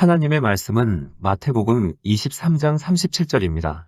하나님의 말씀은 마태복음 23장 37절입니다.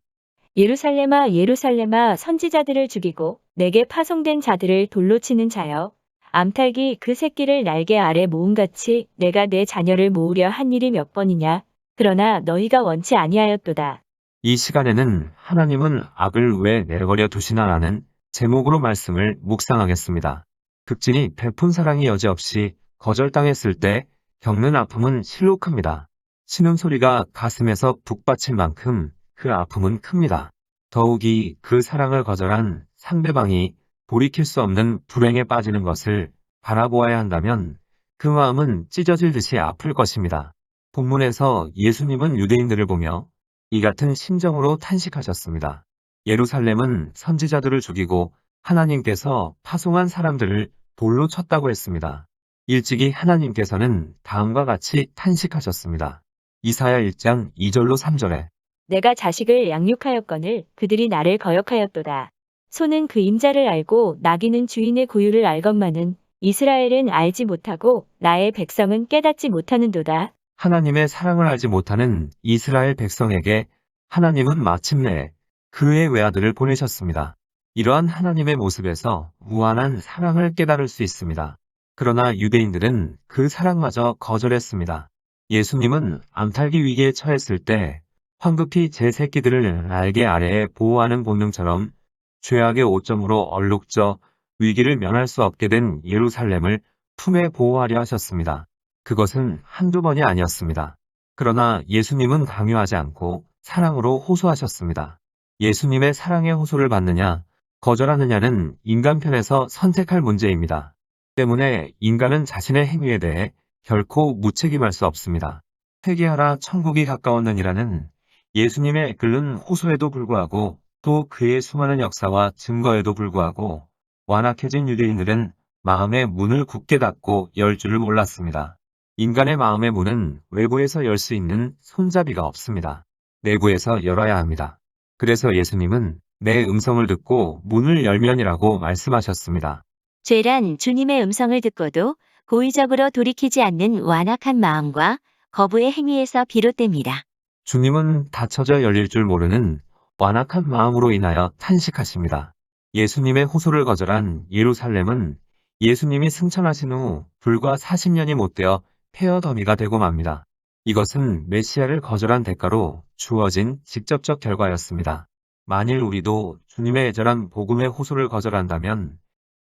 예루살렘아 예루살렘아 선지자들을 죽이고 내게 파송된 자들을 돌로 치는 자여 암탉이 그 새끼를 날개 아래 모음같이 내가 내 자녀를 모으려 한 일이 몇 번이냐. 그러나 너희가 원치 아니하였도다. 이 시간에는 하나님은 악을 왜 내버려 두시나라는 제목으로 말씀을 묵상하겠습니다. 극진이 베푼 사랑이 여지없이 거절당했을 때 겪는 아픔은 실록합니다. 신음소리가 가슴에서 북받칠 만큼 그 아픔은 큽니다. 더욱이 그 사랑을 거절한 상대방이 돌이킬 수 없는 불행에 빠지는 것을 바라보아야 한다면 그 마음은 찢어질 듯이 아플 것입니다. 본문에서 예수님은 유대인들을 보며 이 같은 심정으로 탄식하셨습니다. 예루살렘은 선지자들을 죽이고 하나님께서 파송한 사람들을 돌로 쳤다고 했습니다. 일찍이 하나님께서는 다음과 같이 탄식하셨습니다. 이사야 1장 2절로 3절에 내가 자식을 양육하였거늘 그들이 나를 거역하였도다. 소는 그 임자를 알고 나귀는 주인의 고유를 알건만은 이스라엘은 알지 못하고 나의 백성은 깨닫지 못하는도다. 하나님의 사랑을 알지 못하는 이스라엘 백성에게 하나님은 마침내 그의 외아들을 보내셨습니다. 이러한 하나님의 모습에서 무한한 사랑을 깨달을 수 있습니다. 그러나 유대인들은 그 사랑마저 거절했습니다. 예수님은 암탉이 위기에 처했을 때 황급히 제 새끼들을 날개 아래에 보호하는 본능처럼 죄악의 오점으로 얼룩져 위기를 면할 수 없게 된 예루살렘을 품에 보호하려 하셨습니다. 그것은 한두 번이 아니었습니다. 그러나 예수님은 강요하지 않고 사랑으로 호소하셨습니다. 예수님의 사랑의 호소를 받느냐, 거절하느냐는 인간 편에서 선택할 문제입니다. 때문에 인간은 자신의 행위에 대해 결코 무책임할 수 없습니다. 회개하라 천국이 가까웠느니라는 예수님의 끓는 호소에도 불구하고 또 그의 수많은 역사와 증거에도 불구하고 완악해진 유대인들은 마음의 문을 굳게 닫고 열 줄을 몰랐습니다. 인간의 마음의 문은 외부에서 열 수 있는 손잡이가 없습니다. 내부에서 열어야 합니다. 그래서 예수님은 내 음성을 듣고 문을 열면이라고 말씀하셨습니다. 죄란 주님의 음성을 듣고도 고의적으로 돌이키지 않는 완악한 마음과 거부의 행위에서 비롯됩니다. 주님은 닫혀져 열릴 줄 모르는 완악한 마음으로 인하여 탄식하십니다. 예수님의 호소를 거절한 예루살렘은 예수님이 승천하신 후 불과 40년이 못되어 폐허 더미가 되고 맙니다. 이것은 메시아를 거절한 대가로 주어진 직접적 결과였습니다. 만일 우리도 주님의 애절한 복음의 호소를 거절한다면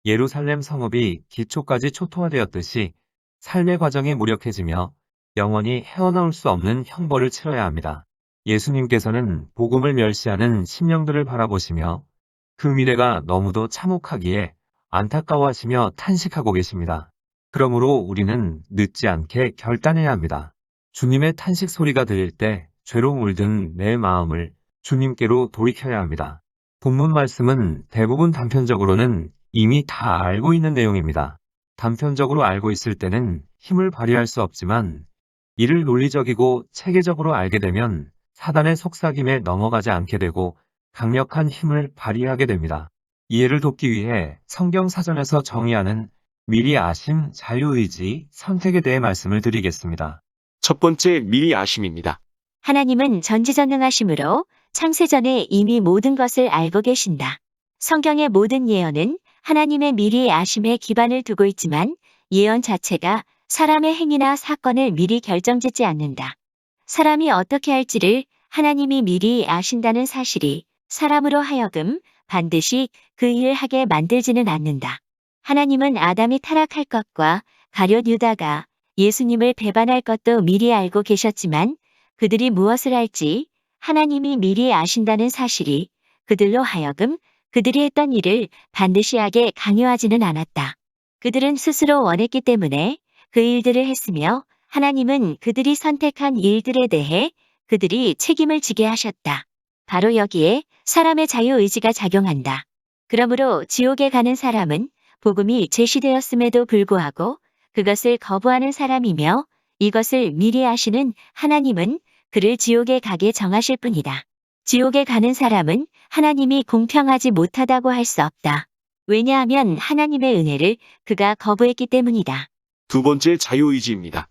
예루살렘 성읍이 기초까지 초토화되었듯이 삶의 과정이 무력해지며 영원히 헤어나올 수 없는 형벌을 치러야 합니다. 예수님께서는 복음을 멸시하는 심령들을 바라보시며 그 미래가 너무도 참혹하기에 안타까워하시며 탄식하고 계십니다. 그러므로 우리는 늦지 않게 결단해야 합니다. 주님의 탄식 소리가 들릴 때 죄로 물든 내 마음을 주님께로 돌이켜야 합니다. 본문 말씀은 대부분 단편적으로는 이미 다 알고 있는 내용입니다. 단편적으로 알고 있을 때는 힘을 발휘할 수 없지만 이를 논리적이고 체계적으로 알게 되면 사단의 속삭임에 넘어가지 않게 되고 강력한 힘을 발휘하게 됩니다. 이해를 돕기 위해 성경 사전에서 정의하는 미리 아심, 자유의지, 선택에 대해 말씀을 드리겠습니다. 첫 번째 미리 아심입니다. 하나님은 전지전능하심으로 창세전에 이미 모든 것을 알고 계신다. 성경의 모든 예언은 하나님의 미리 아심에 기반을 두고 있지만 예언 자체가 사람의 행위나 사건을 미리 결정짓지 않는다. 사람이 어떻게 할지를 하나님이 미리 아신다는 사실이 사람으로 하여금 반드시 그 일을 하게 만들지는 않는다. 하나님은 아담이 타락할 것과 가룟 유다가 예수님을 배반할 것도 미리 알고 계셨지만 그들이 무엇을 할지 하나님이 미리 아신다는 사실이 그들로 하여금 그들이 했던 일을 반드시 하게 강요하지는 않았다. 그들은 스스로 원했기 때문에 그 일들을 했으며 하나님은 그들이 선택한 일들에 대해 그들이 책임을 지게 하셨다. 바로 여기에 사람의 자유의지가 작용한다. 그러므로 지옥에 가는 사람은 복음이 제시되었음에도 불구하고 그것을 거부하는 사람이며 이것을 미리 아시는 하나님은 그를 지옥에 가게 정하실 뿐이다. 지옥에 가는 사람은 하나님이 공평하지 못하다고 할 수 없다. 왜냐하면 하나님의 은혜를 그가 거부했기 때문이다. 두 번째 자유의지입니다.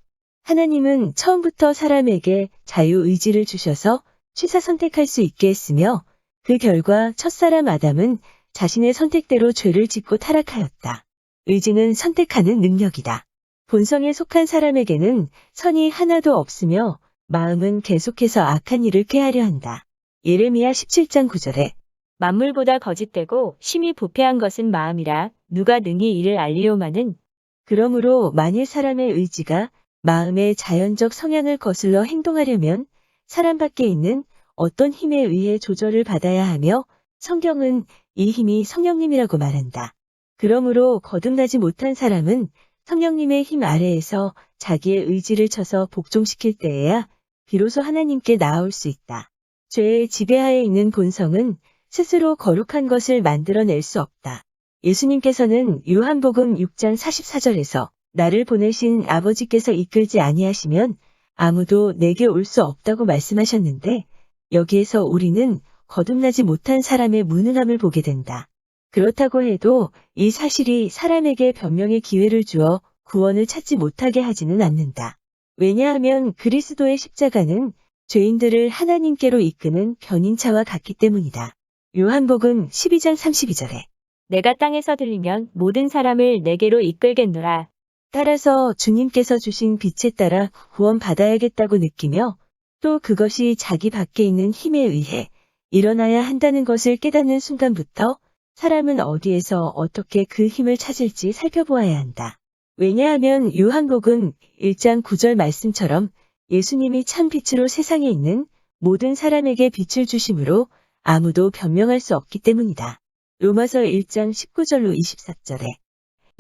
하나님은 처음부터 사람에게 자유의지를 주셔서 취사 선택할 수 있게 했으며 그 결과 첫사람 아담은 자신의 선택대로 죄를 짓고 타락하였다. 의지는 선택하는 능력이다. 본성에 속한 사람에게는 선이 하나도 없으며 마음은 계속해서 악한 일을 꾀하려 한다. 예레미야 17장 9절에 만물보다 거짓되고 심히 부패한 것은 마음이라 누가 능히 이를 알리오마는 그러므로 만일 사람의 의지가 마음의 자연적 성향을 거슬러 행동하려면 사람 밖에 있는 어떤 힘에 의해 조절을 받아야 하며 성경은 이 힘이 성령님이라고 말한다. 그러므로 거듭나지 못한 사람은 성령님의 힘 아래에서 자기의 의지를 쳐서 복종시킬 때에야 비로소 하나님께 나아올 수 있다. 죄의 지배하에 있는 본성은 스스로 거룩한 것을 만들어낼 수 없다. 예수님께서는 요한복음 6장 44절에서 나를 보내신 아버지께서 이끌지 아니하시면 아무도 내게 올 수 없다고 말씀하셨는데 여기에서 우리는 거듭나지 못한 사람의 무능함을 보게 된다. 그렇다고 해도 이 사실이 사람에게 변명의 기회를 주어 구원을 찾지 못하게 하지는 않는다. 왜냐하면 그리스도의 십자가는 죄인들을 하나님께로 이끄는 견인차와 같기 때문이다. 요한복음 12장 32절에 내가 땅에서 들리면 모든 사람을 내게로 이끌겠노라. 따라서 주님께서 주신 빛에 따라 구원받아야겠다고 느끼며 또 그것이 자기 밖에 있는 힘에 의해 일어나야 한다는 것을 깨닫는 순간부터 사람은 어디에서 어떻게 그 힘을 찾을지 살펴보아야 한다. 왜냐하면 요한복음 1장 9절 말씀처럼 예수님이 참 빛으로 세상에 있는 모든 사람에게 빛을 주심으로 아무도 변명할 수 없기 때문이다. 로마서 1장 19절로 24절에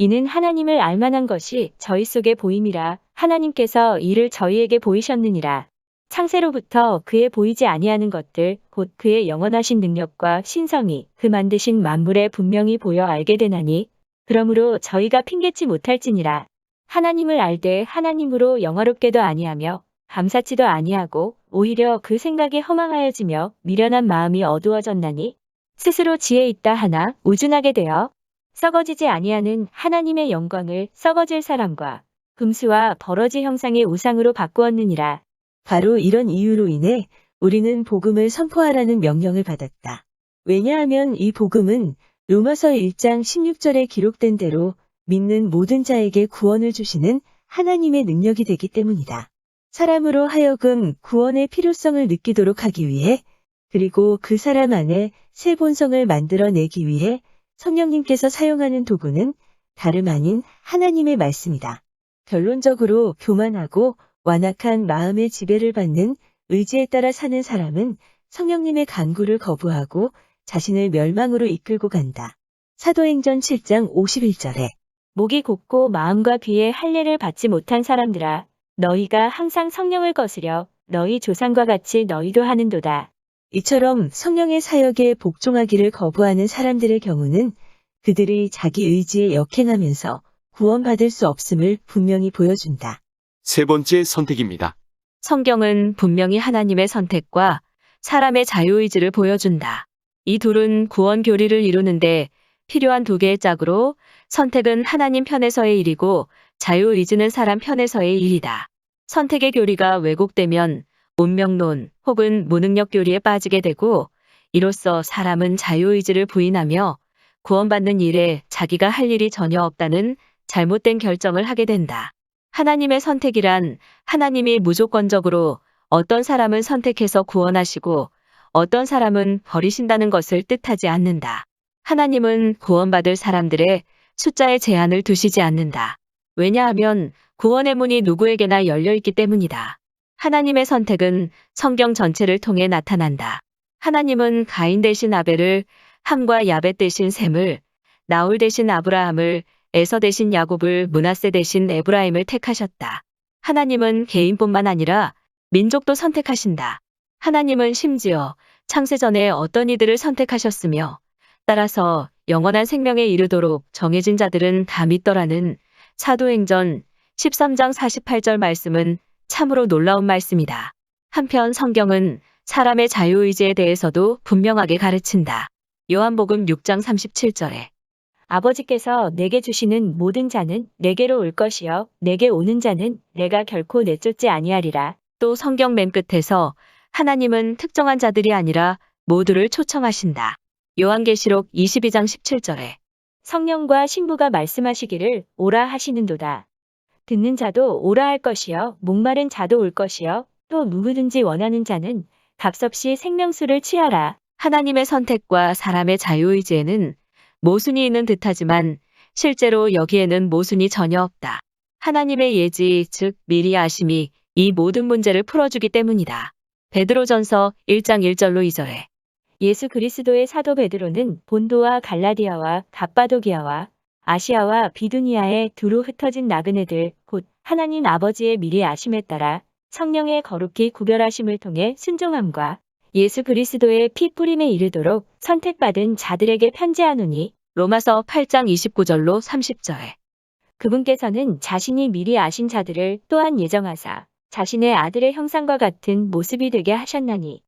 이는 하나님을 알만한 것이 저희 속에 보임이라 하나님께서 이를 저희에게 보이셨느니라. 창세로부터 그의 보이지 아니하는 것들 곧 그의 영원하신 능력과 신성이 그 만드신 만물에 분명히 보여 알게 되나니 그러므로 저희가 핑계치 못할지니라. 하나님을 알되 하나님으로 영화롭게도 아니하며 감사치도 아니하고 오히려 그 생각이 허망하여지며 미련한 마음이 어두워졌나니 스스로 지혜 있다 하나 우준하게 되어 썩어지지 아니하는 하나님의 영광을 썩어질 사람과 금수와 버러지 형상의 우상으로 바꾸었느니라. 바로 이런 이유로 인해 우리는 복음을 선포하라는 명령을 받았다. 왜냐하면 이 복음은 로마서 1장 16절에 기록된 대로 믿는 모든 자에게 구원을 주시는 하나님의 능력이 되기 때문이다. 사람으로 하여금 구원의 필요성을 느끼도록 하기 위해 그리고 그 사람 안에 새 본성을 만들어내기 위해 성령님께서 사용하는 도구는 다름 아닌 하나님의 말씀이다. 결론적으로 교만하고 완악한 마음의 지배를 받는 의지에 따라 사는 사람은 성령님의 간구를 거부하고 자신을 멸망으로 이끌고 간다. 사도행전 7장 51절에 목이 곧고 마음과 귀에 할례를 받지 못한 사람들아 너희가 항상 성령을 거스려 너희 조상과 같이 너희도 하는도다. 이처럼 성령의 사역에 복종하기를 거부하는 사람들의 경우는 그들이 자기 의지에 역행하면서 구원받을 수 없음을 분명히 보여준다. 세 번째 선택입니다. 성경은 분명히 하나님의 선택과 사람의 자유의지를 보여준다. 이 둘은 구원 교리를 이루는데 필요한 두 개의 짝으로 선택은 하나님 편에서의 일이고 자유의지는 사람 편에서의 일이다. 선택의 교리가 왜곡되면 운명론 혹은 무능력 교리에 빠지게 되고 이로써 사람은 자유의지를 부인하며 구원받는 일에 자기가 할 일이 전혀 없다는 잘못된 결정을 하게 된다. 하나님의 선택이란 하나님이 무조건적으로 어떤 사람은 선택해서 구원하시고 어떤 사람은 버리신다는 것을 뜻하지 않는다. 하나님은 구원받을 사람들의 숫자에 제한을 두시지 않는다. 왜냐하면 구원의 문이 누구에게나 열려있기 때문이다. 하나님의 선택은 성경 전체를 통해 나타난다. 하나님은 가인 대신 아벨을, 함과 야벳 대신 셈을, 나홀 대신 아브라함을, 에서 대신 야곱을, 므낫세 대신 에브라임을 택하셨다. 하나님은 개인뿐만 아니라 민족도 선택하신다. 하나님은 심지어 창세전에 어떤 이들을 선택하셨으며 따라서 영원한 생명에 이르도록 정해진 자들은 다 믿더라는 사도행전 13장 48절 말씀은 참으로 놀라운 말씀이다. 한편 성경은 사람의 자유의지에 대해서도 분명하게 가르친다. 요한복음 6장 37절에 아버지께서 내게 주시는 모든 자는 내게로 올 것이요 내게 오는 자는 내가 결코 내쫓지 아니하리라. 또 성경 맨 끝에서 하나님은 특정한 자들이 아니라 모두를 초청하신다. 요한계시록 22장 17절에 성령과 신부가 말씀하시기를 오라 하시는도다. 듣는 자도 오라 할 것이요 목마른 자도 올 것이요 또 누구든지 원하는 자는 값없이 생명수를 취하라. 하나님의 선택과 사람의 자유의지에는 모순이 있는 듯하지만 실제로 여기에는 모순이 전혀 없다. 하나님의 예지, 즉 미리 아심이 이 모든 문제를 풀어주기 때문이다. 베드로전서 1장 1절로 2절에 예수 그리스도의 사도 베드로는 본도와 갈라디아와 갑바도기아와 아시아와 비두니아에 두루 흩어진 나그네들 곧 하나님 아버지의 미리 아심에 따라 성령의 거룩히 구별하심을 통해 순종함과 예수 그리스도의 피 뿌림에 이르도록 선택받은 자들에게 편지하노니 로마서 8장 29절로 30절에 그분께서는 자신이 미리 아신 자들을 또한 예정하사 자신의 아들의 형상과 같은 모습이 되게 하셨나니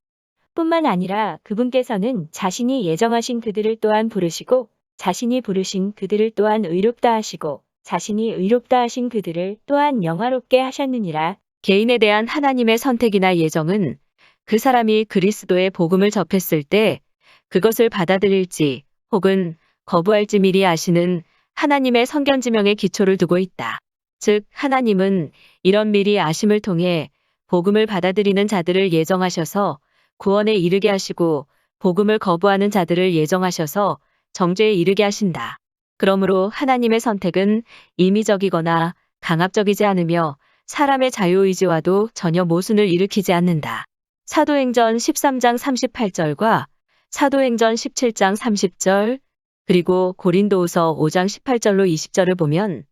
뿐만 아니라 그분께서는 자신이 예정하신 그들을 또한 부르시고 자신이 부르신 그들을 또한 의롭다 하시고 자신이 의롭다 하신 그들을 또한 영화롭게 하셨느니라. 개인에 대한 하나님의 선택이나 예정은 그 사람이 그리스도의 복음을 접했을 때 그것을 받아들일지 혹은 거부할지 미리 아시는 하나님의 선견지명의 기초를 두고 있다. 즉 하나님은 이런 미리 아심을 통해 복음을 받아들이는 자들을 예정하셔서 구원에 이르게 하시고 복음을 거부하는 자들을 예정하셔서 정죄에 이르게 하신다. 그러므로 하나님의 선택은 임의적이거나 강압적이지 않으며 사람의 자유의지와도 전혀 모순을 일으키지 않는다. 사도행전 13장 38절과 사도행전 17장 30절 그리고 고린도후서 5장 18절로 20절을 보면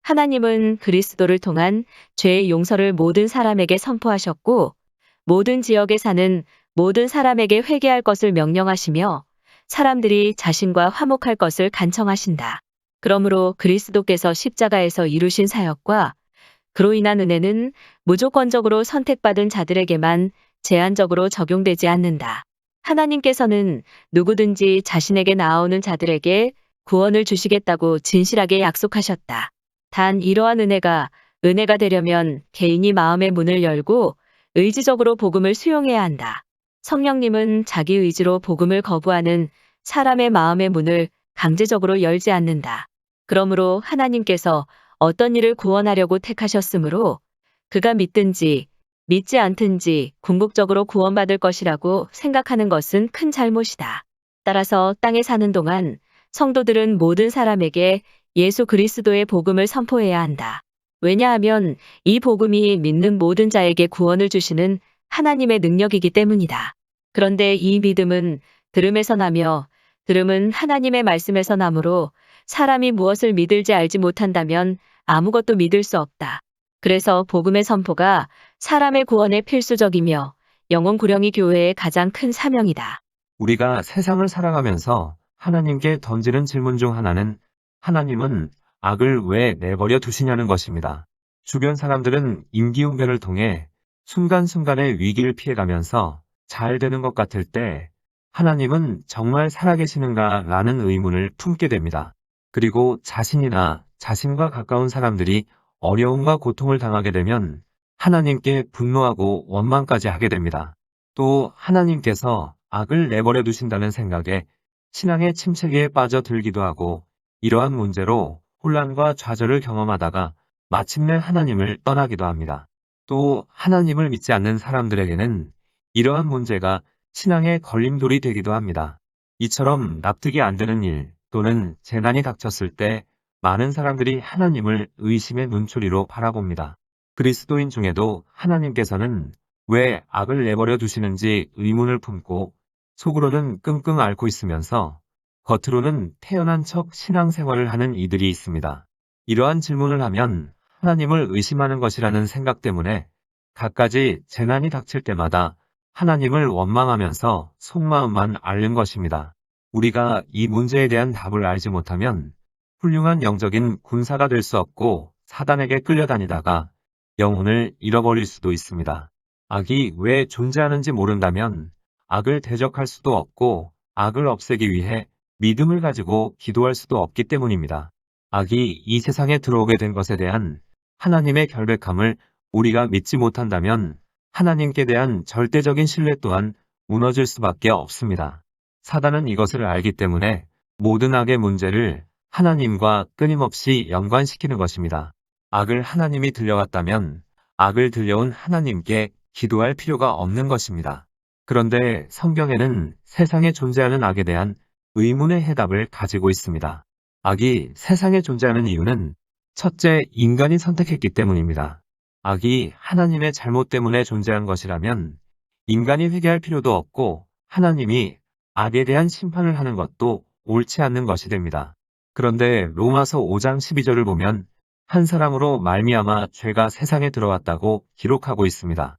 하나님은 그리스도를 통한 죄의 용서를 모든 사람에게 선포하셨고 모든 지역에 사는 모든 사람에게 회개할 것을 명령하시며 사람들이 자신과 화목할 것을 간청하신다. 그러므로 그리스도께서 십자가에서 이루신 사역과 그로 인한 은혜는 무조건적으로 선택받은 자들에게만 제한적으로 적용되지 않는다. 하나님께서는 누구든지 자신에게 나아오는 자들에게 구원을 주시겠다고 진실하게 약속하셨다. 단 이러한 은혜가 되려면 개인이 마음의 문을 열고 의지적으로 복음을 수용해야 한다. 성령님은 자기 의지로 복음을 거부하는 사람의 마음의 문을 강제적으로 열지 않는다. 그러므로 하나님께서 어떤 일을 구원하려고 택하셨으므로 그가 믿든지 믿지 않든지 궁극적으로 구원받을 것이라고 생각하는 것은 큰 잘못이다. 따라서 땅에 사는 동안 성도들은 모든 사람에게 예수 그리스도의 복음을 선포해야 한다. 왜냐하면 이 복음이 믿는 모든 자에게 구원을 주시는 하나님의 능력이기 때문이다. 그런데 이 믿음은 들음에서 나며 들음은 하나님의 말씀에서 나므로 사람이 무엇을 믿을지 알지 못한다면 아무것도 믿을 수 없다. 그래서 복음의 선포가 사람의 구원에 필수적이며 영혼 구령이 교회의 가장 큰 사명이다. 우리가 세상을 살아가면서 하나님께 던지는 질문 중 하나는 하나님은 악을 왜 내버려 두시냐는 것입니다. 주변 사람들은 임기응변을 통해 순간순간의 위기를 피해가면서 잘 되는 것 같을 때 하나님은 정말 살아계시는가 라는 의문을 품게 됩니다. 그리고 자신이나 자신과 가까운 사람들이 어려움과 고통을 당하게 되면 하나님께 분노하고 원망까지 하게 됩니다. 또 하나님께서 악을 내버려 두신다는 생각에 신앙의 침체기에 빠져들기도 하고 이러한 문제로 혼란과 좌절을 경험하다가 마침내 하나님을 떠나기도 합니다. 또 하나님을 믿지 않는 사람들에게는 이러한 문제가 신앙의 걸림돌이 되기도 합니다. 이처럼 납득이 안 되는 일 또는 재난이 닥쳤을 때 많은 사람들이 하나님을 의심의 눈초리로 바라봅니다. 그리스도인 중에도 하나님께서는 왜 악을 내버려 두시는지 의문을 품고 속으로는 끙끙 앓고 있으면서 겉으로는 태연한 척 신앙생활을 하는 이들이 있습니다. 이러한 질문을 하면 하나님을 의심하는 것이라는 생각 때문에 갖가지 재난이 닥칠 때마다 하나님을 원망하면서 속마음만 앓는 것입니다. 우리가 이 문제에 대한 답을 알지 못하면 훌륭한 영적인 군사가 될 수 없고 사단에게 끌려다니다가 영혼을 잃어버릴 수도 있습니다. 악이 왜 존재하는지 모른다면 악을 대적할 수도 없고 악을 없애기 위해 믿음을 가지고 기도할 수도 없기 때문입니다. 악이 이 세상에 들어오게 된 것에 대한 하나님의 결백함을 우리가 믿지 못한다면 하나님께 대한 절대적인 신뢰 또한 무너질 수밖에 없습니다. 사단은 이것을 알기 때문에 모든 악의 문제를 하나님과 끊임없이 연관시키는 것입니다. 악을 하나님이 들려왔다면 악을 들려온 하나님께 기도할 필요가 없는 것입니다. 그런데 성경에는 세상에 존재하는 악에 대한 의문의 해답을 가지고 있습니다. 악이 세상에 존재하는 이유는 첫째, 인간이 선택했기 때문입니다. 악이 하나님의 잘못 때문에 존재한 것이라면 인간이 회개할 필요도 없고 하나님이 악에 대한 심판을 하는 것도 옳지 않는 것이 됩니다. 그런데 로마서 5장 12절을 보면 한 사람으로 말미암아 죄가 세상에 들어왔다고 기록하고 있습니다.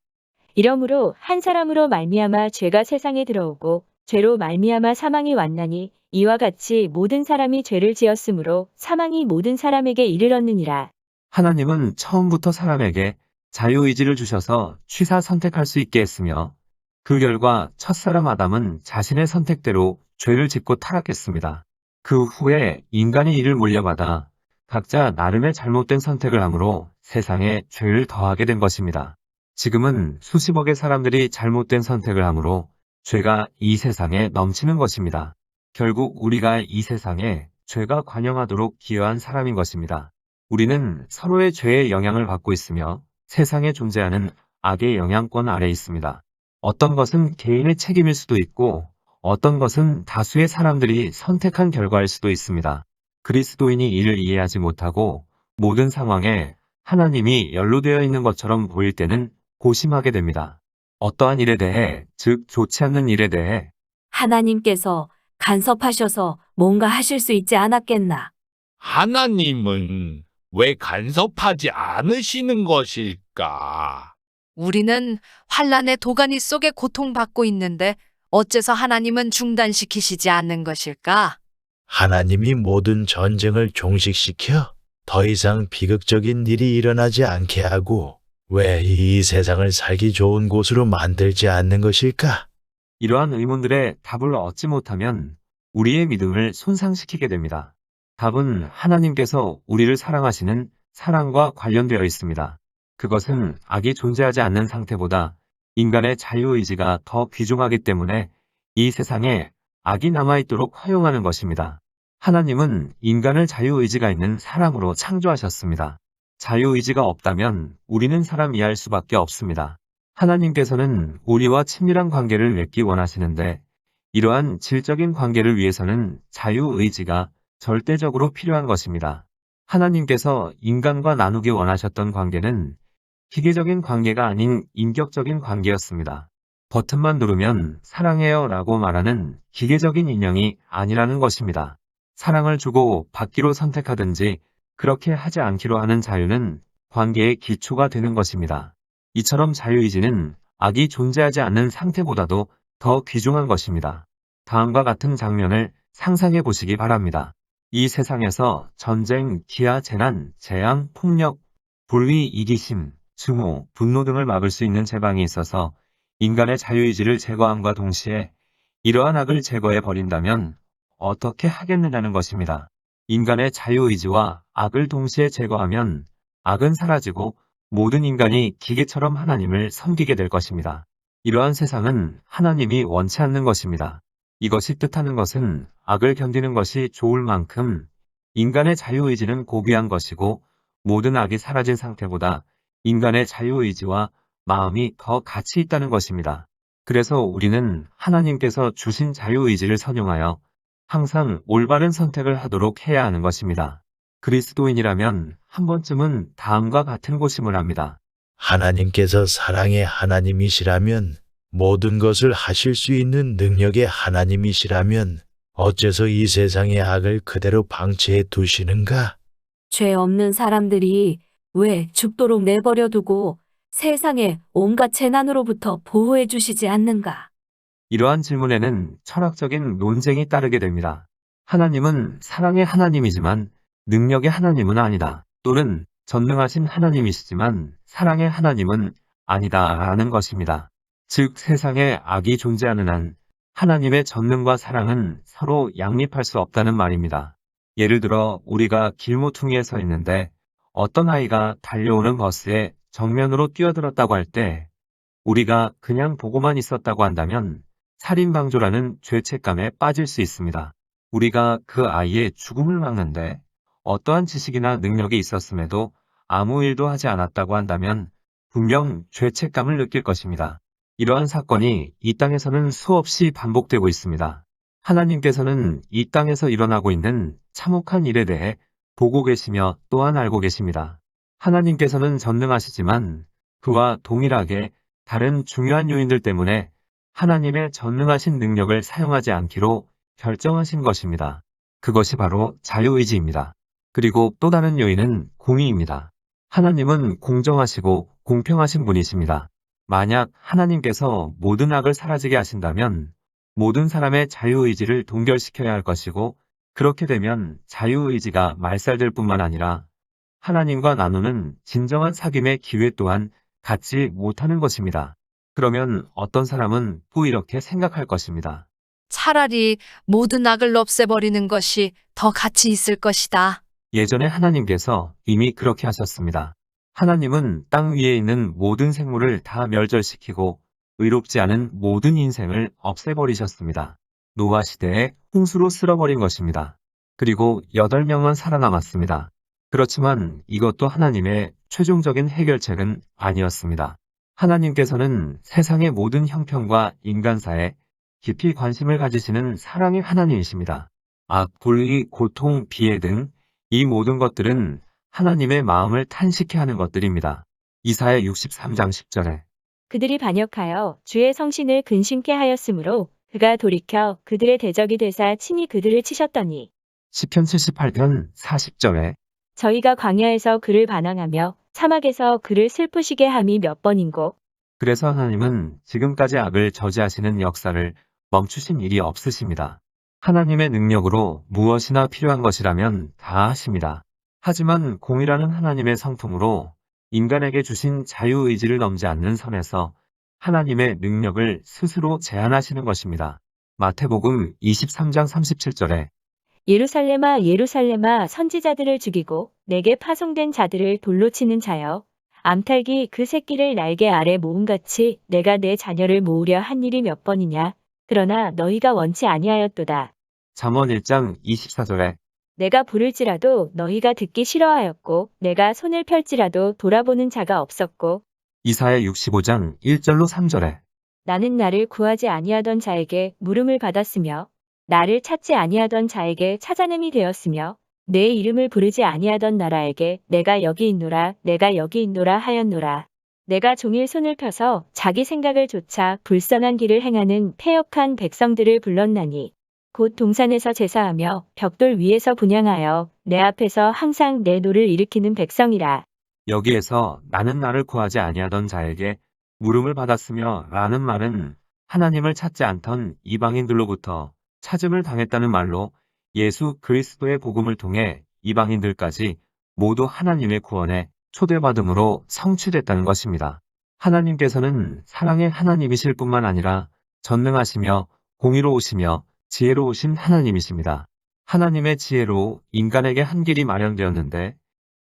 이러므로 한 사람으로 말미암아 죄가 세상에 들어오고 죄로 말미암아 사망이 왔나니 이와 같이 모든 사람이 죄를 지었으므로 사망이 모든 사람에게 이르렀느니라. 하나님은 처음부터 사람에게 자유의지를 주셔서 취사 선택할 수 있게 했으며 그 결과 첫사람 아담은 자신의 선택대로 죄를 짓고 타락했습니다. 그 후에 인간이 이를 물려받아 각자 나름의 잘못된 선택을 함으로 세상에 죄를 더하게 된 것입니다. 지금은 수십억의 사람들이 잘못된 선택을 함으로 죄가 이 세상에 넘치는 것입니다. 결국 우리가 이 세상에 죄가 관영하도록 기여한 사람인 것입니다. 우리는 서로의 죄의 영향을 받고 있으며 세상에 존재하는 악의 영향권 아래 있습니다. 어떤 것은 개인의 책임일 수도 있고 어떤 것은 다수의 사람들이 선택한 결과일 수도 있습니다. 그리스도인이 이를 이해하지 못하고 모든 상황에 하나님이 연루되어 있는 것처럼 보일 때는 고심하게 됩니다. 어떠한 일에 대해, 즉 좋지 않는 일에 대해 하나님께서 간섭하셔서 뭔가 하실 수 있지 않았겠나. 하나님은 왜 간섭하지 않으시는 것일까? 우리는 환란의 도가니 속에 고통받고 있는데 어째서 하나님은 중단시키시지 않는 것일까? 하나님이 모든 전쟁을 종식시켜 더 이상 비극적인 일이 일어나지 않게 하고 왜 이 세상을 살기 좋은 곳으로 만들지 않는 것일까? 이러한 의문들의 답을 얻지 못하면 우리의 믿음을 손상시키게 됩니다. 답은 하나님께서 우리를 사랑하시는 사랑과 관련되어 있습니다. 그것은 악이 존재하지 않는 상태보다 인간의 자유의지가 더 귀중하기 때문에 이 세상에 악이 남아있도록 허용하는 것입니다. 하나님은 인간을 자유의지가 있는 사람으로 창조하셨습니다. 자유의지가 없다면 우리는 사람 이할 수밖에 없습니다. 하나님께서는 우리와 친밀한 관계를 맺기 원하시는데 이러한 질적인 관계를 위해서는 자유의지가 절대적으로 필요한 것입니다. 하나님께서 인간과 나누기 원하셨던 관계는 기계적인 관계가 아닌 인격적인 관계였습니다. 버튼만 누르면 사랑해요 라고 말하는 기계적인 인형이 아니라는 것입니다. 사랑을 주고 받기로 선택하든지 그렇게 하지 않기로 하는 자유는 관계의 기초가 되는 것입니다. 이처럼 자유의지는 악이 존재하지 않는 상태보다도 더 귀중한 것입니다. 다음과 같은 장면을 상상해 보시기 바랍니다. 이 세상에서 전쟁, 기아, 재난, 재앙, 폭력, 불의, 이기심, 증오, 분노 등을 막을 수 있는 제방이 있어서 인간의 자유의지를 제거함과 동시에 이러한 악을 제거해 버린다면 어떻게 하겠느냐는 것입니다. 인간의 자유의지와 악을 동시에 제거하면 악은 사라지고 모든 인간이 기계처럼 하나님을 섬기게 될 것입니다. 이러한 세상은 하나님이 원치 않는 것입니다. 이것이 뜻하는 것은 악을 견디는 것이 좋을 만큼 인간의 자유의지는 고귀한 것이고 모든 악이 사라진 상태보다 인간의 자유의지와 마음이 더 가치 있다는 것입니다. 그래서 우리는 하나님께서 주신 자유의지를 선용하여 항상 올바른 선택을 하도록 해야 하는 것입니다. 그리스도인이라면 한 번쯤은 다음과 같은 고심을 합니다. 하나님께서 사랑의 하나님이시라면 모든 것을 하실 수 있는 능력의 하나님이시라면 어째서 이 세상의 악을 그대로 방치해 두시는가? 죄 없는 사람들이 왜 죽도록 내버려 두고 세상에 온갖 재난으로부터 보호해 주시지 않는가? 이러한 질문에는 철학적인 논쟁이 따르게 됩니다. 하나님은 사랑의 하나님이지만 능력의 하나님은 아니다. 또는 전능하신 하나님이시지만 사랑의 하나님은 아니다라는 것입니다. 즉 세상에 악이 존재하는 한 하나님의 전능과 사랑은 서로 양립할 수 없다는 말입니다. 예를 들어 우리가 길모퉁이에 서 있는데 어떤 아이가 달려오는 버스에 정면으로 뛰어들었다고 할 때 우리가 그냥 보고만 있었다고 한다면 살인방조라는 죄책감에 빠질 수 있습니다. 우리가 그 아이의 죽음을 막는데 어떠한 지식이나 능력이 있었음에도 아무 일도 하지 않았다고 한다면 분명 죄책감을 느낄 것입니다. 이러한 사건이 이 땅에서는 수없이 반복되고 있습니다. 하나님께서는 이 땅에서 일어나고 있는 참혹한 일에 대해 보고 계시며 또한 알고 계십니다. 하나님께서는 전능하시지만 그와 동일하게 다른 중요한 요인들 때문에 하나님의 전능하신 능력을 사용하지 않기로 결정하신 것입니다. 그것이 바로 자유의지입니다. 그리고 또 다른 요인은 공의입니다. 하나님은 공정하시고 공평하신 분이십니다. 만약 하나님께서 모든 악을 사라지게 하신다면 모든 사람의 자유의지를 동결시켜야 할 것이고 그렇게 되면 자유의지가 말살될 뿐만 아니라 하나님과 나누는 진정한 사귐의 기회 또한 갖지 못하는 것입니다. 그러면 어떤 사람은 또 이렇게 생각할 것입니다. 차라리 모든 악을 없애버리는 것이 더 가치 있을 것이다. 예전에 하나님께서 이미 그렇게 하셨습니다. 하나님은 땅 위에 있는 모든 생물을 다 멸절시키고 의롭지 않은 모든 인생을 없애버리셨습니다. 노아 시대에 홍수로 쓸어버린 것입니다. 그리고 8명은 살아남았습니다. 그렇지만 이것도 하나님의 최종적인 해결책은 아니었습니다. 하나님께서는 세상의 모든 형편과 인간사에 깊이 관심을 가지시는 사랑의 하나님이십니다. 악, 불의, 고통, 비애 등 이 모든 것들은 하나님의 마음을 탄식케 하는 것들입니다. 이사야 63장 10절에 그들이 반역하여 주의 성신을 근심케 하였으므로 그가 돌이켜 그들의 대적이 되사 친히 그들을 치셨더니 시편 78편 40절에 저희가 광야에서 그를 반항하며 사막에서 그를 슬프시게 함이 몇 번인고. 그래서 하나님은 지금까지 악을 저지하시는 역사를 멈추신 일이 없으십니다. 하나님의 능력으로 무엇이나 필요한 것이라면 다 하십니다. 하지만 공의라는 하나님의 성품으로 인간에게 주신 자유의지를 넘지 않는 선에서 하나님의 능력을 스스로 제한하시는 것입니다. 마태복음 23장 37절에 예루살렘아 예루살렘아 선지자들을 죽이고 내게 파송된 자들을 돌로 치는 자여 암탉이 그 새끼를 날개 아래 모음같이 내가 내 자녀를 모으려 한 일이 몇 번이냐. 그러나 너희가 원치 아니하였도다. 잠언 1장 24절에 내가 부를지라도 너희가 듣기 싫어하였고 내가 손을 펼지라도 돌아보는 자가 없었고 이사야 65장 1절로 3절에 나는 나를 구하지 아니하던 자에게 물음을 받았으며 나를 찾지 아니하던 자에게 찾아냄이 되었으며 내 이름을 부르지 아니하던 나라에게 내가 여기 있노라 내가 여기 있노라 하였노라. 내가 종일 손을 펴서 자기 생각을 좇아 불선한 길을 행하는 패역한 백성들을 불렀나니 곧 동산에서 제사하며 벽돌 위에서 분향하여 내 앞에서 항상 내 노를 일으키는 백성이라. 여기에서 나는 나를 구하지 아니하던 자에게 물음을 받았으며 라는 말은 하나님을 찾지 않던 이방인들로부터 찾음을 당했다는 말로 예수 그리스도의 복음을 통해 이방인들까지 모두 하나님의 구원에 초대받음으로 성취됐다는 것입니다. 하나님께서는 사랑의 하나님이실 뿐만 아니라 전능하시며 공의로우시며 지혜로우신 하나님이십니다. 하나님의 지혜로 인간에게 한 길이 마련되었는데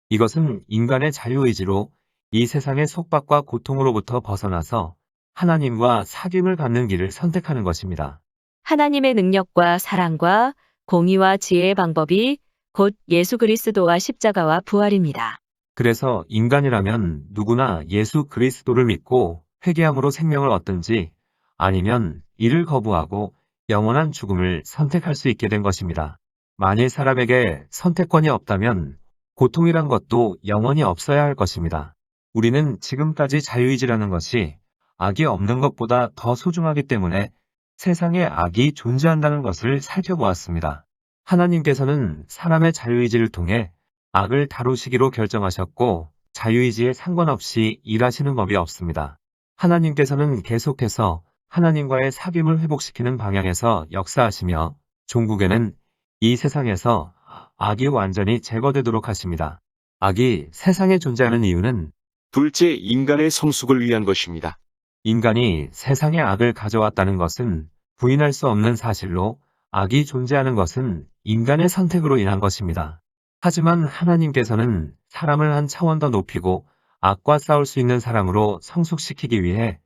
이것은 인간의 자유의지로 이 세상의 속박과 고통으로부터 벗어나서 하나님과 사귐을 갖는 길을 선택하는 것입니다. 하나님의 능력과 사랑과 공의와 지혜의 방법이 곧 예수 그리스도와 십자가와 부활입니다. 그래서 인간이라면 누구나 예수 그리스도를 믿고 회개함으로 생명을 얻든지 아니면 이를 거부하고 영원한 죽음을 선택할 수 있게 된 것입니다. 만일 사람에게 선택권이 없다면 고통이란 것도 영원히 없어야 할 것입니다. 우리는 지금까지 자유의지라는 것이 악이 없는 것보다 더 소중하기 때문에 세상에 악이 존재한다는 것을 살펴보았습니다. 하나님께서는 사람의 자유의지를 통해 악을 다루시기로 결정하셨고 자유의지에 상관없이 일하시는 법이 없습니다. 하나님께서는 계속해서 하나님과의 사귐을 회복시키는 방향에서 역사하시며 종국에는 이 세상에서 악이 완전히 제거되도록 하십니다. 악이 세상에 존재하는 이유는 둘째, 인간의 성숙을 위한 것입니다. 인간이 세상에 악을 가져왔다는 것은 부인할 수 없는 사실로 악이 존재하는 것은 인간의 선택으로 인한 것입니다. 하지만 하나님께서는 사람을 한 차원 더 높이고 악과 싸울 수 있는 사람으로 성숙시키기 위해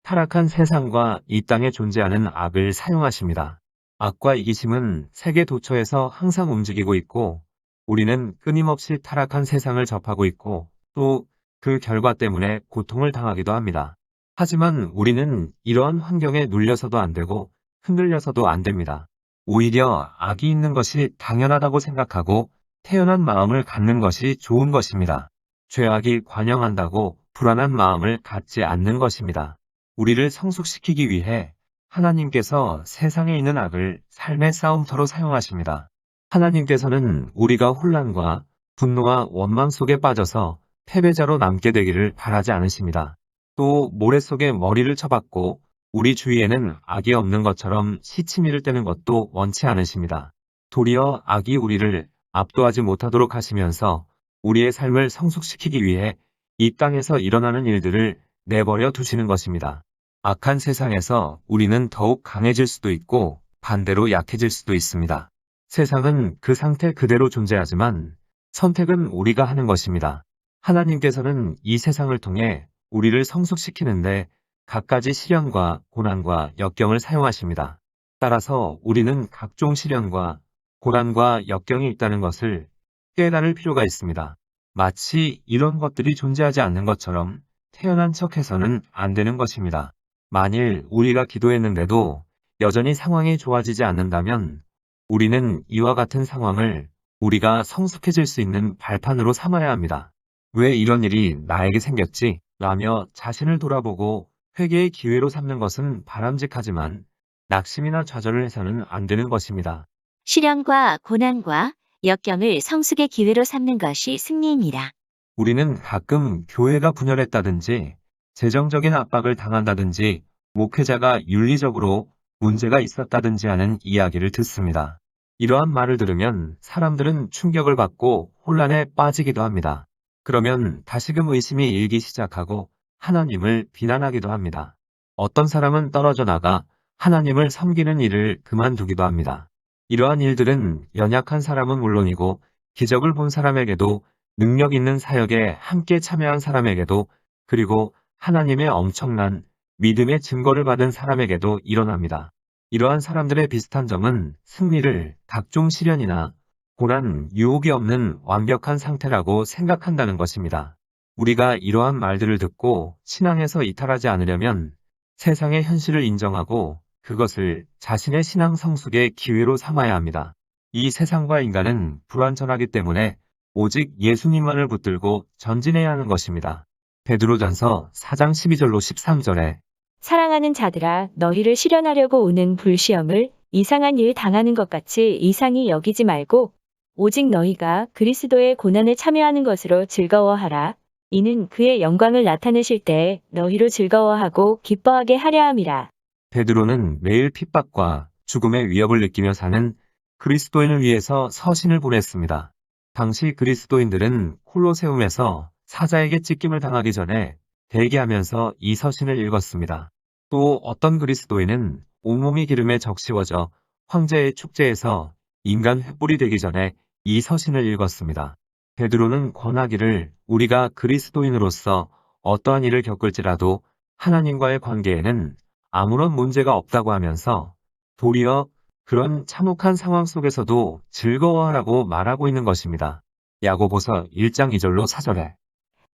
타락한 세상과 이 땅에 존재하는 악을 사용하십니다. 악과 이기심은 세계 도처에서 항상 움직이고 있고 우리는 끊임없이 타락한 세상을 접하고 있고 또 그 결과 때문에 고통을 당하기도 합니다. 하지만 우리는 이러한 환경에 눌려서도 안 되고 흔들려서도 안 됩니다. 오히려 악이 있는 것이 당연하다고 생각하고 태연한 마음을 갖는 것이 좋은 것입니다. 죄악이 관영한다고 불안한 마음을 갖지 않는 것입니다. 우리를 성숙시키기 위해 하나님께서 세상에 있는 악을 삶의 싸움터로 사용하십니다. 하나님께서는 우리가 혼란과 분노와 원망 속에 빠져서 패배자로 남게 되기를 바라지 않으십니다. 또 모래 속에 머리를 쳐박고 우리 주위에는 악이 없는 것처럼 시치미를 떼는 것도 원치 않으십니다. 도리어 악이 우리를 압도하지 못하도록 하시면서 우리의 삶을 성숙시키기 위해 이 땅에서 일어나는 일들을 내버려 두시는 것입니다. 악한 세상에서 우리는 더욱 강해질 수도 있고 반대로 약해질 수도 있습니다. 세상은 그 상태 그대로 존재하지만 선택은 우리가 하는 것입니다. 하나님께서는 이 세상을 통해 우리를 성숙시키는데 갖가지 시련과 고난과 역경을 사용하십니다. 따라서 우리는 각종 시련과 고난과 역경이 있다는 것을 깨달을 필요가 있습니다. 마치 이런 것들이 존재하지 않는 것처럼 태연한 척해서는 안 되는 것입니다. 만일 우리가 기도했는데도 여전히 상황이 좋아지지 않는다면 우리는 이와 같은 상황을 우리가 성숙해질 수 있는 발판으로 삼아야 합니다. 왜 이런 일이 나에게 생겼지? 라며 자신을 돌아보고 회개의 기회로 삼는 것은 바람직하지만 낙심이나 좌절을 해서는 안 되는 것입니다. 시련과 고난과 역경을 성숙의 기회로 삼는 것이 승리입니다. 우리는 가끔 교회가 분열했다든지 재정적인 압박을 당한다든지 목회자가 윤리적으로 문제가 있었다든지 하는 이야기를 듣습니다. 이러한 말을 들으면 사람들은 충격을 받고 혼란에 빠지기도 합니다. 그러면 다시금 의심이 일기 시작하고 하나님을 비난하기도 합니다. 어떤 사람은 떨어져 나가 하나님을 섬기는 일을 그만두기도 합니다. 이러한 일들은 연약한 사람은 물론이고 기적을 본 사람에게도 능력 있는 사역에 함께 참여한 사람에게도 그리고 하나님의 엄청난 믿음의 증거를 받은 사람에게도 일어납니다. 이러한 사람들의 비슷한 점은 승리를 각종 시련이나 고난, 유혹이 없는 완벽한 상태라고 생각한다는 것입니다. 우리가 이러한 말들을 듣고 신앙에서 이탈하지 않으려면 세상의 현실을 인정하고 그것을 자신의 신앙 성숙의 기회로 삼아야 합니다. 이 세상과 인간은 불완전하기 때문에 오직 예수님만을 붙들고 전진해야 하는 것입니다. 베드로전서 4장 12절로 13절에 사랑하는 자들아, 너희를 시련하려고 오는 불시험을 이상한 일 당하는 것 같이 이상히 여기지 말고 오직 너희가 그리스도의 고난에 참여하는 것으로 즐거워하라. 이는 그의 영광을 나타내실 때에 너희로 즐거워하고 기뻐하게 하려 함이라. 베드로는 매일 핍박과 죽음의 위협을 느끼며 사는 그리스도인을 위해서 서신을 보냈습니다. 당시 그리스도인들은 콜로세움에서 사자에게 찢김을 당하기 전에 대기하면서 이 서신을 읽었습니다. 또 어떤 그리스도인은 온몸이 기름에 적시워져 황제의 축제에서 인간 횃불이 되기 전에 이 서신을 읽었습니다. 베드로는 권하기를 우리가 그리스도인으로서 어떠한 일을 겪을지라도 하나님과의 관계에는 아무런 문제가 없다고 하면서 도리어 그런 참혹한 상황 속에서도 즐거워하라고 말하고 있는 것입니다. 야고보서 1장 2절로 4절에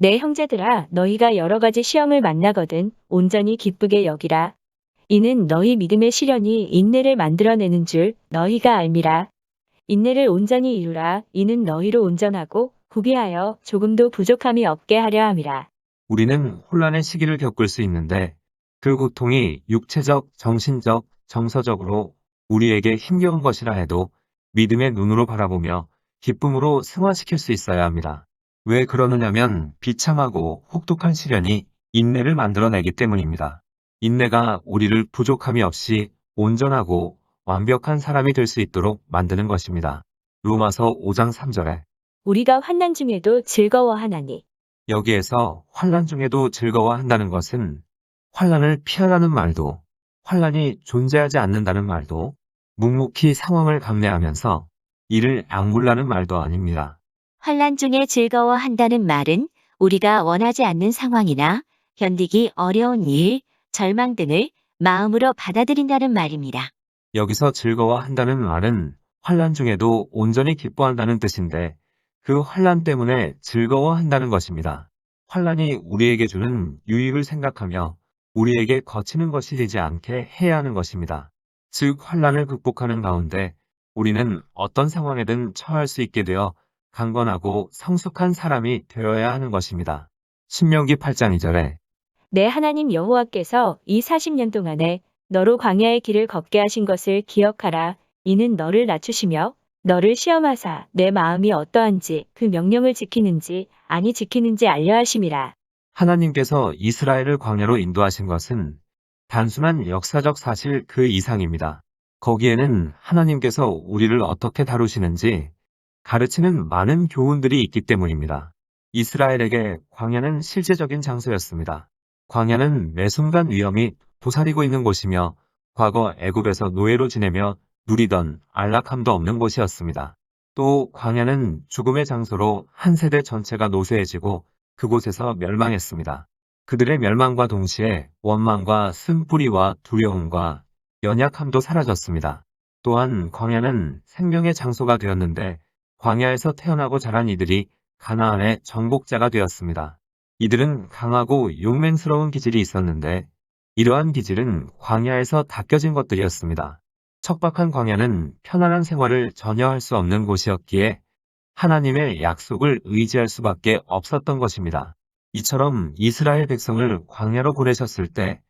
내 형제들아, 너희가 여러 가지 시험을 만나거든 온전히 기쁘게 여기라. 이는 너희 믿음의 시련이 인내를 만들어내는 줄 너희가 알미라. 인내를 온전히 이루라. 이는 너희로 온전하고 구비하여 조금도 부족함이 없게 하려 함이라. 우리는 혼란의 시기를 겪을 수 있는데 그 고통이 육체적, 정신적, 정서적으로 우리에게 힘겨운 것이라 해도 믿음의 눈으로 바라보며 기쁨으로 승화시킬 수 있어야 합니다. 왜 그러느냐면 비참하고 혹독한 시련이 인내를 만들어내기 때문입니다. 인내가 우리를 부족함이 없이 온전하고 완벽한 사람이 될 수 있도록 만드는 것입니다. 로마서 5장 3절에 우리가 환난 중에도 즐거워하나니. 여기에서 환난 중에도 즐거워한다는 것은 환난을 피하라는 말도 환란이 존재하지 않는다는 말도 묵묵히 상황을 감내하면서 이를 악물라는 말도 아닙니다. 환란 중에 즐거워한다는 말은 우리가 원하지 않는 상황이나 견디기 어려운 일, 절망 등을 마음으로 받아들인다는 말입니다. 여기서 즐거워한다는 말은 환란 중에도 온전히 기뻐한다는 뜻인데 그 환란 때문에 즐거워한다는 것입니다. 환란이 우리에게 주는 유익을 생각하며 우리에게 거치는 것이 되지 않게 해야 하는 것입니다. 즉 환란을 극복하는 가운데 우리는 어떤 상황에든 처할 수 있게 되어 강건하고 성숙한 사람이 되어야 하는 것입니다. 신명기 8장 2절에 내 하나님 여호와께서 이 40년 동안에 너로 광야의 길을 걷게 하신 것을 기억하라. 이는 너를 낮추시며 너를 시험하사 내 마음이 어떠한지 그 명령을 지키는지 아니 지키는지 알려 하심이라. 하나님께서 이스라엘을 광야로 인도하신 것은 단순한 역사적 사실 그 이상입니다. 거기에는 하나님께서 우리를 어떻게 다루시는지 가르치는 많은 교훈들이 있기 때문입니다. 이스라엘에게 광야는 실제적인 장소였습니다. 광야는 매 순간 위험이 도사리고 있는 곳이며 과거 애굽에서 노예로 지내며 누리던 안락함도 없는 곳이었습니다. 또 광야는 죽음의 장소로 한 세대 전체가 노쇠해지고 그곳에서 멸망했습니다. 그들의 멸망과 동시에 원망과 쓴뿌리와 두려움과 연약함도 사라졌습니다. 또한 광야는 생명의 장소가 되었는데 광야에서 태어나고 자란 이들이 가나안의 정복자가 되었습니다. 이들은 강하고 용맹스러운 기질이 있었는데 이러한 기질은 광야에서 닦여진 것들이었습니다. 척박한 광야는 편안한 생활을 전혀 할 수 없는 곳이었기에 하나님의 약속을 의지할 수밖에 없었던 것입니다. 이처럼 이스라엘 백성을 광야로 보내셨을 때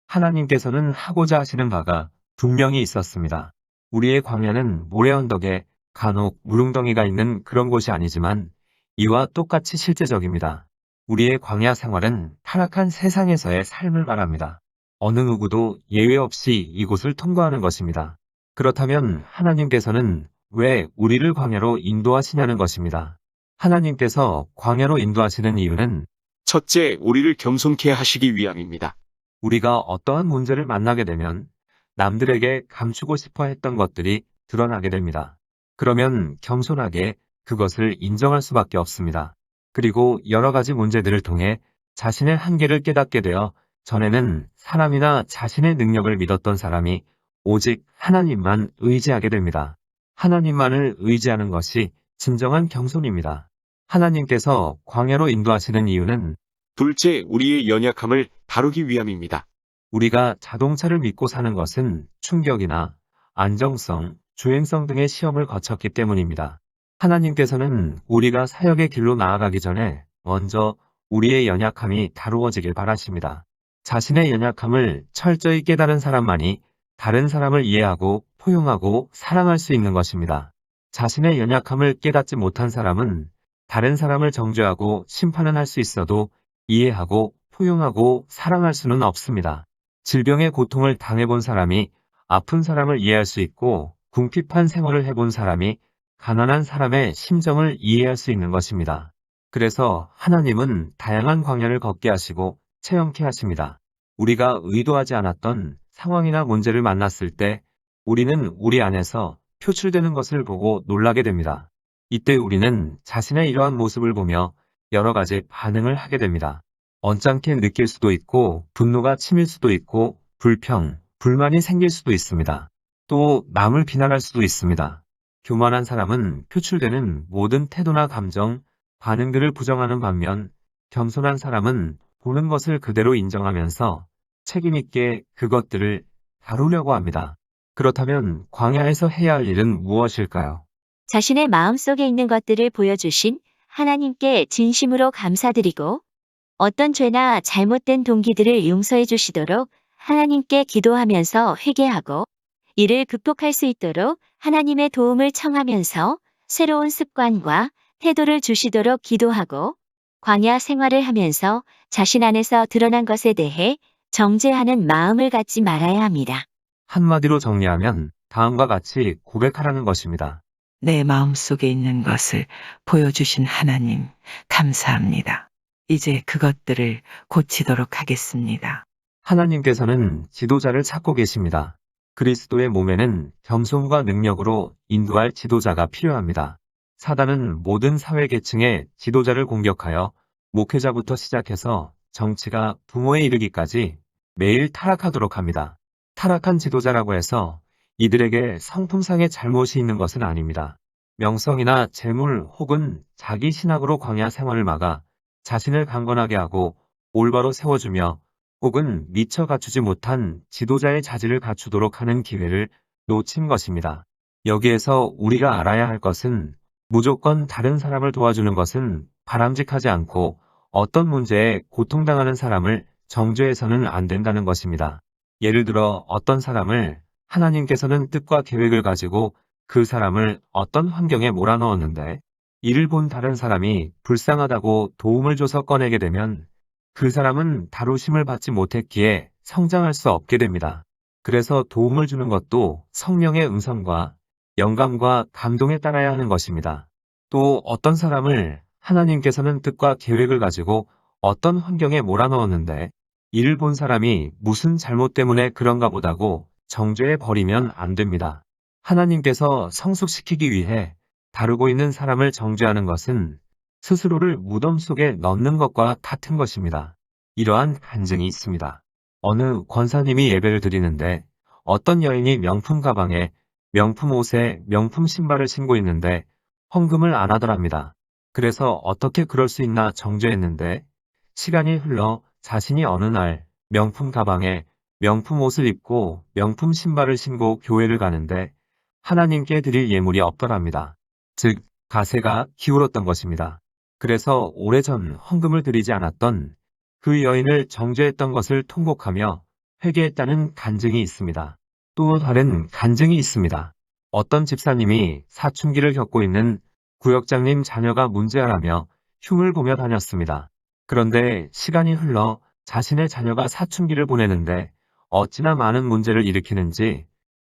하나님께서는 하고자 하시는 바가 분명히 있었습니다. 우리의 광야는 모래 언덕에 간혹 물웅덩이가 있는 그런 곳이 아니지만 이와 똑같이 실제적입니다. 우리의 광야 생활은 타락한 세상에서의 삶을 말합니다. 어느 누구도 예외 없이 이곳을 통과하는 것입니다. 그렇다면 하나님께서는 왜 우리를 광야로 인도하시냐는 것입니다. 하나님께서 광야로 인도하시는 이유는 첫째, 우리를 겸손케 하시기 위함입니다. 우리가 어떠한 문제를 만나게 되면 남들에게 감추고 싶어 했던 것들이 드러나게 됩니다. 그러면 겸손하게 그것을 인정할 수밖에 없습니다. 그리고 여러 가지 문제들을 통해 자신의 한계를 깨닫게 되어 전에는 사람이나 자신의 능력을 믿었던 사람이 오직 하나님만 의지하게 됩니다. 하나님만을 의지하는 것이 진정한 겸손입니다. 하나님께서 광야로 인도하시는 이유는 둘째, 우리의 연약함을 다루기 위함입니다. 우리가 자동차를 믿고 사는 것은 충격이나 안정성, 주행성 등의 시험을 거쳤기 때문입니다. 하나님께서는 우리가 사역의 길로 나아가기 전에 먼저 우리의 연약함이 다루어지길 바라십니다. 자신의 연약함을 철저히 깨달은 사람만이 다른 사람을 이해하고 포용하고 사랑할 수 있는 것입니다. 자신의 연약함을 깨닫지 못한 사람은 다른 사람을 정죄하고 심판은 할 수 있어도 이해하고 포용하고 사랑할 수는 없습니다. 질병의 고통을 당해본 사람이 아픈 사람을 이해할 수 있고 궁핍한 생활을 해본 사람이 가난한 사람의 심정을 이해할 수 있는 것입니다. 그래서 하나님은 다양한 광야를 걷게 하시고 체험케 하십니다. 우리가 의도하지 않았던 상황이나 문제를 만났을 때 우리는 우리 안에서 표출되는 것을 보고 놀라게 됩니다. 이때 우리는 자신의 이러한 모습을 보며 여러 가지 반응을 하게 됩니다. 언짢게 느낄 수도 있고 분노가 치밀 수도 있고 불평, 불만이 생길 수도 있습니다. 또 남을 비난할 수도 있습니다. 교만한 사람은 표출되는 모든 태도나 감정, 반응들을 부정하는 반면 겸손한 사람은 보는 것을 그대로 인정하면서 책임있게 그것들을 다루려고 합니다. 그렇다면 광야에서 해야 할 일은 무엇일까요? 자신의 마음속에 있는 것들을 보여주신 하나님께 진심으로 감사드리고 어떤 죄나 잘못된 동기들을 용서해 주시도록 하나님께 기도하면서 회개하고 이를 극복할 수 있도록 하나님의 도움을 청하면서 새로운 습관과 태도를 주시도록 기도하고 광야 생활을 하면서 자신 안에서 드러난 것에 대해 정죄하는 마음을 갖지 말아야 합니다. 한마디로 정리하면 다음과 같이 고백하라는 것입니다. 내 마음속에 있는 것을 보여주신 하나님, 감사합니다. 이제 그것들을 고치도록 하겠습니다. 하나님께서는 지도자를 찾고 계십니다. 그리스도의 몸에는 겸손과 능력으로 인도할 지도자가 필요합니다. 사단은 모든 사회 계층의 지도자를 공격하여 목회자부터 시작해서 정치가 부모에 이르기까지 매일 타락하도록 합니다. 타락한 지도자라고 해서 이들에게 성품상의 잘못이 있는 것은 아닙니다. 명성이나 재물 혹은 자기 신학으로 광야 생활을 막아 자신을 강건하게 하고 올바로 세워주며 혹은 미처 갖추지 못한 지도자의 자질을 갖추도록 하는 기회를 놓친 것입니다. 여기에서 우리가 알아야 할 것은 무조건 다른 사람을 도와주는 것은 바람직하지 않고 어떤 문제에 고통당하는 사람을 정죄해서는 안 된다는 것입니다. 예를 들어 어떤 사람을 하나님께서는 뜻과 계획을 가지고 그 사람을 어떤 환경에 몰아넣었는데 이를 본 다른 사람이 불쌍하다고 도움을 줘서 꺼내게 되면 그 사람은 다루심을 받지 못했기에 성장할 수 없게 됩니다. 그래서 도움을 주는 것도 성령의 음성과 영감과 감동에 따라야 하는 것입니다. 또 어떤 사람을 하나님께서는 뜻과 계획을 가지고 어떤 환경에 몰아넣었는데 이를 본 사람이 무슨 잘못 때문에 그런가 보다고 정죄해 버리면 안 됩니다. 하나님께서 성숙시키기 위해 다루고 있는 사람을 정죄하는 것은 스스로를 무덤 속에 넣는 것과 같은 것입니다. 이러한 간증이 있습니다. 어느 권사님이 예배를 드리는데 어떤 여인이 명품 가방에 명품 옷에 명품 신발을 신고 있는데 헌금을 안 하더랍니다. 그래서 어떻게 그럴 수 있나 정죄했는데 시간이 흘러 자신이 어느 날 명품 가방에 명품 옷을 입고 명품 신발을 신고 교회를 가는데 하나님께 드릴 예물이 없더랍니다. 즉 가세가 기울었던 것입니다. 그래서 오래전 헌금을 드리지 않았던 그 여인을 정죄했던 것을 통곡하며 회개했다는 간증이 있습니다. 또 다른 간증이 있습니다. 어떤 집사님이 사춘기를 겪고 있는 구역장님 자녀가 문제아라며 흉을 보며 다녔습니다. 그런데 시간이 흘러 자신의 자녀가 사춘기를 보내는데 어찌나 많은 문제를 일으키는지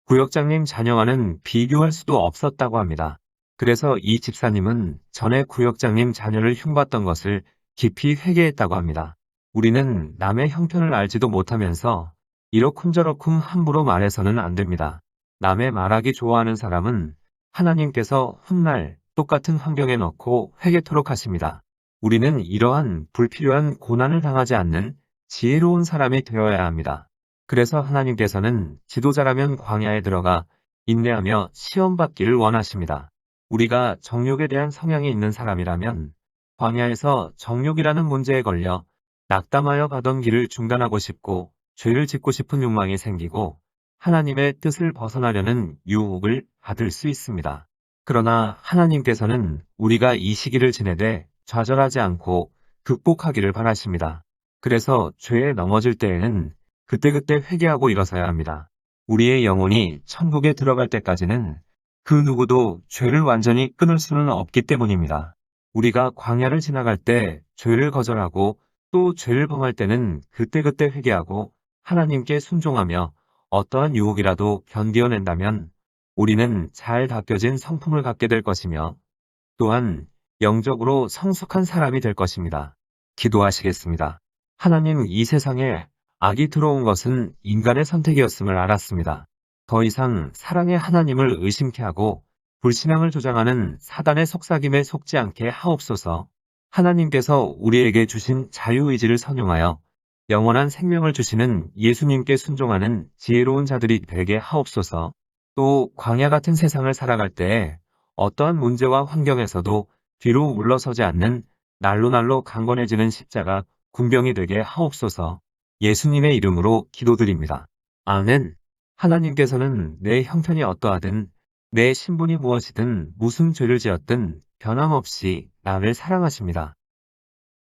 구역장님 자녀와는 비교할 수도 없었다고 합니다. 그래서 이 집사님은 전에 구역장님 자녀를 흉봤던 것을 깊이 회개했다고 합니다. 우리는 남의 형편을 알지도 못하면서 이러쿵저러쿵 함부로 말해서는 안 됩니다. 남의 말하기 좋아하는 사람은 하나님께서 훗날 똑같은 환경에 넣고 회개토록 하십니다. 우리는 이러한 불필요한 고난을 당하지 않는 지혜로운 사람이 되어야 합니다. 그래서 하나님께서는 지도자라면 광야에 들어가 인내하며 시험받기를 원하십니다. 우리가 정욕에 대한 성향이 있는 사람이라면 광야에서 정욕이라는 문제에 걸려 낙담하여 가던 길을 중단하고 싶고 죄를 짓고 싶은 욕망이 생기고 하나님의 뜻을 벗어나려는 유혹을 받을 수 있습니다. 그러나 하나님께서는 우리가 이 시기를 지내되 좌절하지 않고 극복하기를 바라십니다. 그래서 죄에 넘어질 때에는 그때그때 회개하고 일어서야 합니다. 우리의 영혼이 천국에 들어갈 때까지는 그 누구도 죄를 완전히 끊을 수는 없기 때문입니다. 우리가 광야를 지나갈 때 죄를 거절하고 또 죄를 범할 때는 그때그때 회개하고 하나님께 순종하며 어떠한 유혹이라도 견디어낸다면 우리는 잘 닦여진 성품을 갖게 될 것이며 또한 영적으로 성숙한 사람이 될 것입니다. 기도하시겠습니다. 하나님, 이 세상에 악이 들어온 것은 인간의 선택이었음을 알았습니다. 더 이상 사랑의 하나님을 의심케 하고 불신앙을 조장하는 사단의 속삭임에 속지 않게 하옵소서. 하나님께서 우리에게 주신 자유의지를 선용하여 영원한 생명을 주시는 예수님께 순종하는 지혜로운 자들이 되게 하옵소서. 또 광야 같은 세상을 살아갈 때에 어떠한 문제와 환경에서도 뒤로 물러서지 않는 날로 강건해지는 십자가 군병이 되게 하옵소서. 예수님의 이름으로 기도드립니다. 아멘. 하나님께서는 내 형편이 어떠하든 내 신분이 무엇이든 무슨 죄를 지었든 변함없이 나를 사랑하십니다.